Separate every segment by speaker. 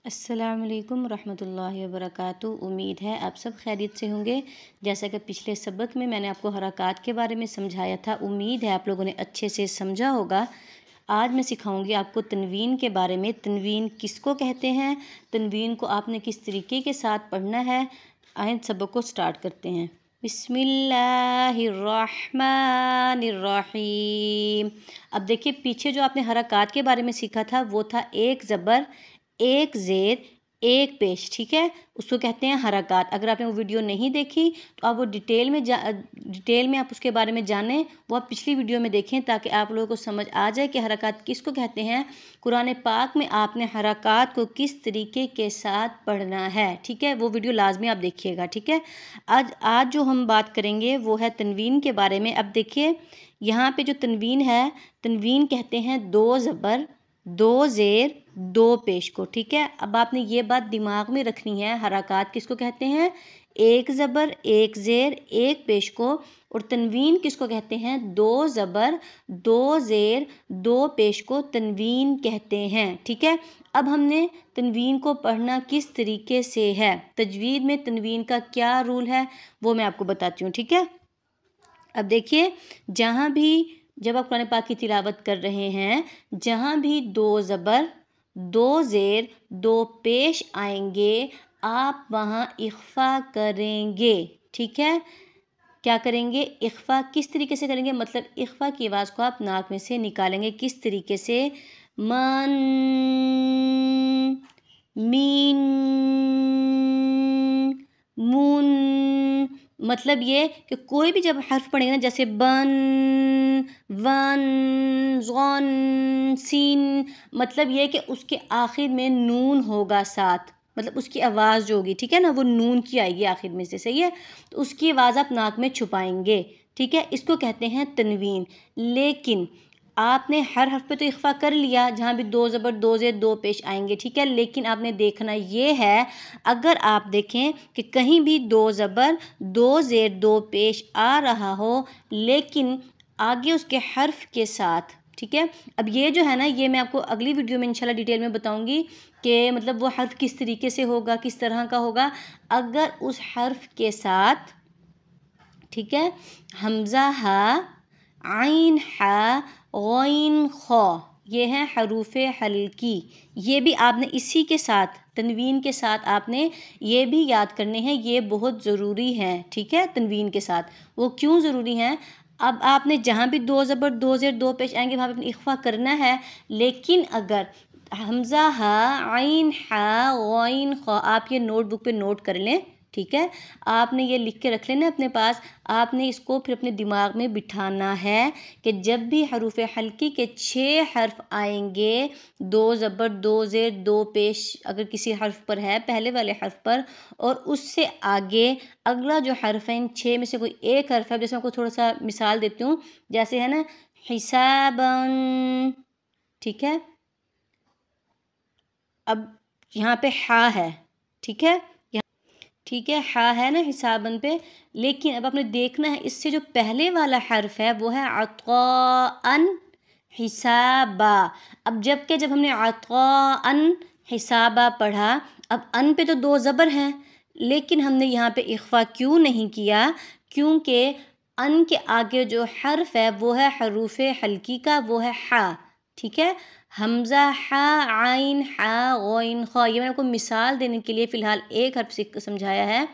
Speaker 1: अस्सलामुअलैकुम रहमतुल्लाहि वबरकातुहू। उम्मीद है आप सब खैरियत से होंगे। जैसा कि पिछले सबक में मैंने आपको हरकत के बारे में समझाया था, उम्मीद है आप लोगों ने अच्छे से समझा होगा। आज मैं सिखाऊंगी आपको तनवीन के बारे में। तनवीन किसको कहते हैं, तनवीन को आपने किस तरीके के साथ पढ़ना है। आइए सबक को स्टार्ट करते हैं। बिस्मिल्लाहिर्रहमानिर्रहीम। अब देखिए, पीछे जो आपने हरकत के बारे में सीखा था वो था एक ज़बर, एक ज़ेर, एक पेश। ठीक है, उसको कहते हैं हरकत। अगर आपने वो वीडियो नहीं देखी तो आप वो डिटेल में आप उसके बारे में जानें, वो आप पिछली वीडियो में देखें ताकि आप लोगों को समझ आ जाए कि हरकत किसको कहते हैं। कुरान पाक में आपने हरकत को किस तरीके के साथ पढ़ना है। ठीक है, वो वीडियो लाजमी आप देखिएगा। ठीक है, आज जो हम बात करेंगे वो है तनवीन के बारे में। अब देखिए, यहाँ पे जो तनवीन है, तनवीन कहते हैं दो ज़बर, दो ज़ेर, दो पेश को। ठीक है, अब आपने ये बात दिमाग में रखनी है, हरकत किसको कहते हैं, एक ज़बर, एक ज़ेर, एक पेश को। और तनवीन किसको कहते हैं, दो ज़बर, दो ज़ेर, दो पेश को तनवीन कहते हैं। ठीक है, अब हमने तनवीन को पढ़ना किस तरीके से है, तजवीद में तनवीन का क्या रूल है वो मैं आपको बताती हूँ। ठीक है, अब देखिए, जब आप कुरान पाक की तिलावत कर रहे हैं, जहाँ भी दो ज़बर, दो ज़ेर, दो पेश आएंगे, आप वहाँ इख्फ़ा करेंगे। ठीक है, क्या करेंगे, इख्फ़ा किस तरीके से करेंगे, मतलब इख्फ़ा की आवाज़ को आप नाक में से निकालेंगे। किस तरीके से, मन, मीन, मुन। मतलब ये कि कोई भी जब हर्फ पढ़ेंगे ना, जैसे बन, वन, ज़ॉन, सीन, मतलब ये कि उसके आखिर में नून होगा साथ, मतलब उसकी आवाज़ जो होगी, ठीक है ना, वो नून की आएगी आखिर में से। सही है, तो उसकी आवाज़ आप नाक में छुपाएंगे। ठीक है, इसको कहते हैं तनवीन। लेकिन आपने हर हर्फ पे तो इख्फ़ा कर लिया, जहाँ भी दो ज़बर, दो ज़ेर, दो पेश आएंगे। ठीक है, लेकिन आपने देखना ये है, अगर आप देखें कि कहीं भी दो ज़बर, दो ज़ेर, दो पेश आ रहा हो, लेकिन आगे उसके हर्फ के साथ, ठीक है, अब ये जो है ना, ये मैं आपको अगली वीडियो में इंशाल्लाह डिटेल में बताऊंगी कि मतलब वो हर्फ किस तरीके से होगा, किस तरह का होगा। अगर उस हर्फ के साथ, ठीक है, हमज़ा हा, आइन हा, गौइन खौ, ये हैं हरूफ़े हल्की। ये भी आपने इसी के साथ, तनवीन के साथ आपने ये भी याद करने हैं, ये बहुत ज़रूरी हैं। ठीक है, तनवीन के साथ वो क्यों ज़रूरी हैं। अब आपने जहाँ भी दो ज़बर, दो ज़ेर, दो पेश आएंगे वहाँ पे अपनी इख्फ़ा करना है। लेकिन अगर हमज़ा हा, आइन हा, गौइन खौ, आप ये नोटबुक पे नोट कर लें। ठीक है, आपने ये लिख के रख लेना अपने पास। आपने इसको फिर अपने दिमाग में बिठाना है कि जब भी हरूफ़ हल्की के 6 हर्फ आएंगे, दो ज़बर, दो ज़ेर, दो पेश अगर किसी हर्फ पर है, पहले वाले हर्फ पर, और उससे आगे अगला जो हर्फ है, इन 6 में से कोई एक हर्फ है। जैसे मैं आपको थोड़ा सा मिसाल देती हूँ, जैसे है ना, हिसाबन। ठीक है, अब यहाँ पे हा है। ठीक है, ठीक है, हा है ना हिसाबन पे। लेकिन अब आपने देखना है, इससे जो पहले वाला हर्फ है वो है अतक़ाअन हिसाबा। अब जब हमने अतक़ाअन हिसाबा पढ़ा, अब अन पे तो दो ज़बर हैं, लेकिन हमने यहाँ पे इख्फ़ा क्यों नहीं किया, क्योंकि अन के आगे जो हर्फ है वो है हरूफ़ हल्की का, वो है हा। ठीक है, हमज़ा हा, आइन हा, गौइन खौ। ये मैंने आपको मिसाल देने के लिए फ़िलहाल एक हर्फ से समझाया है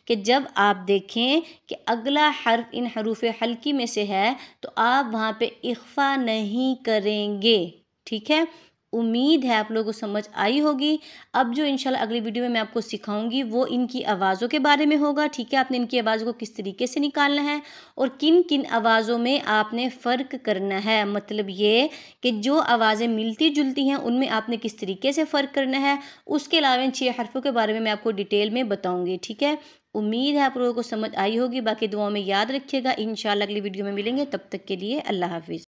Speaker 1: कि जब आप देखें कि अगला हर्फ इन हरूफ़ हल्की में से है तो आप वहाँ पे इख्फ़ा नहीं करेंगे। ठीक है, उम्मीद है आप लोगों को समझ आई होगी। अब जो इंशाल्लाह अगली वीडियो में मैं आपको सिखाऊंगी वो इनकी आवाज़ों के बारे में होगा। ठीक है, आपने इनकी आवाज़ों को किस तरीके से निकालना है और किन किन आवाज़ों में आपने फ़र्क करना है, मतलब ये कि जो आवाज़ें मिलती जुलती हैं उनमें आपने किस तरीके से फ़र्क करना है। उसके अलावा इन 6 हर्फ़ों के बारे में मैं आपको डिटेल में बताऊँगी। ठीक है, उम्मीद है आप लोगों को समझ आई होगी। बाकी दुआओं में याद रखिएगा। इंशाल्लाह अगली वीडियो में मिलेंगे, तब तक के लिए अल्लाह हाफ़िज़।